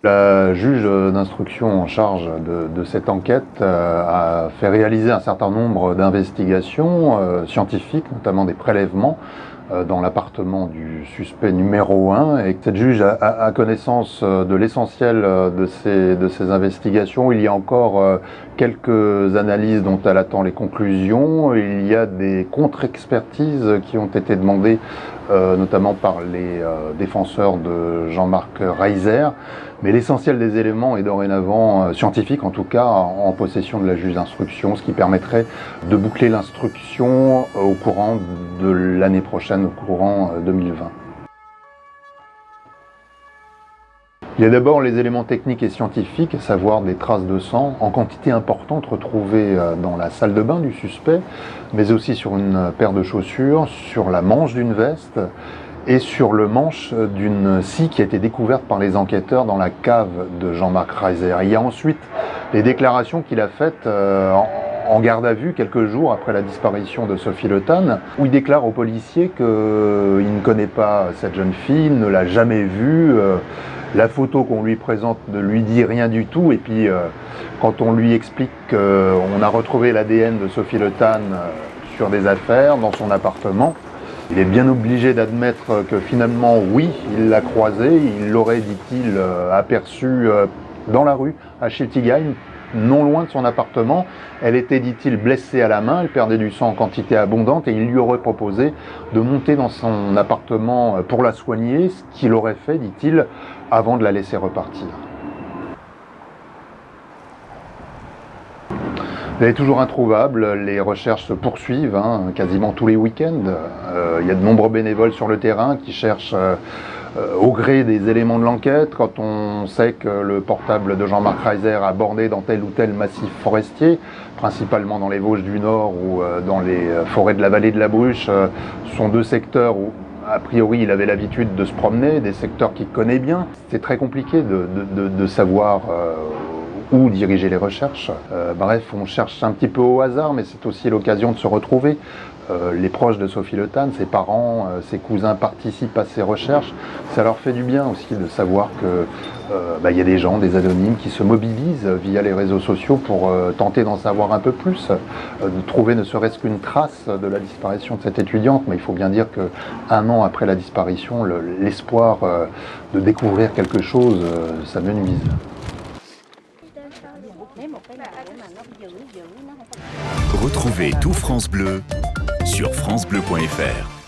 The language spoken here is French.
La juge d'instruction en charge de cette enquête a fait réaliser un certain nombre d'investigations scientifiques, notamment des prélèvements dans l'appartement du suspect numéro 1, et cette juge a connaissance de l'essentiel de ces investigations. Il y a encore quelques analyses dont elle attend les conclusions. Il y a des contre-expertises qui ont été demandées notamment par les défenseurs de Jean-Marc Reiser. Mais l'essentiel des éléments est dorénavant scientifique, en tout cas en possession de la juge d'instruction, ce qui permettrait de boucler l'instruction au courant de l'année prochaine, au courant 2020. Il y a d'abord les éléments techniques et scientifiques, à savoir des traces de sang en quantité importante retrouvées dans la salle de bain du suspect, mais aussi sur une paire de chaussures, sur la manche d'une veste et sur le manche d'une scie qui a été découverte par les enquêteurs dans la cave de Jean-Marc Reiser. Il y a ensuite les déclarations qu'il a faites en garde à vue quelques jours après la disparition de Sophie Le Tan, où il déclare aux policiers qu'il ne connaît pas cette jeune fille, il ne l'a jamais vue. La photo qu'on lui présente ne lui dit rien du tout, et puis quand on lui explique qu'on a retrouvé l'ADN de Sophie Le Tan sur des affaires dans son appartement, il est bien obligé d'admettre que finalement, oui, il l'a croisée, il l'aurait, dit-il, aperçue dans la rue, à Schiltigheim, non loin de son appartement. Elle était, dit-il, blessée à la main, elle perdait du sang en quantité abondante, et il lui aurait proposé de monter dans son appartement pour la soigner, ce qu'il aurait fait, dit-il, avant de la laisser repartir. Elle est toujours introuvable, les recherches se poursuivent quasiment tous les week-ends. Il y a de nombreux bénévoles sur le terrain qui cherchent au gré des éléments de l'enquête. Quand on sait que le portable de Jean-Marc Reiser a borné dans tel ou tel massif forestier, principalement dans les Vosges du Nord ou dans les forêts de la vallée de la Bruche, ce sont deux secteurs où a priori il avait l'habitude de se promener, des secteurs qu'il connaît bien. C'est très compliqué de savoir où diriger les recherches. Bref, on cherche un petit peu au hasard, mais c'est aussi l'occasion de se retrouver. Les proches de Sophie Le Tan, ses parents, ses cousins participent à ces recherches. Ça leur fait du bien aussi de savoir que y a des gens, des anonymes qui se mobilisent via les réseaux sociaux pour tenter d'en savoir un peu plus, de trouver ne serait-ce qu'une trace de la disparition de cette étudiante. Mais il faut bien dire qu'un an après la disparition, l'espoir de découvrir quelque chose s'amenuise. Retrouvez tout France Bleu sur francebleu.fr.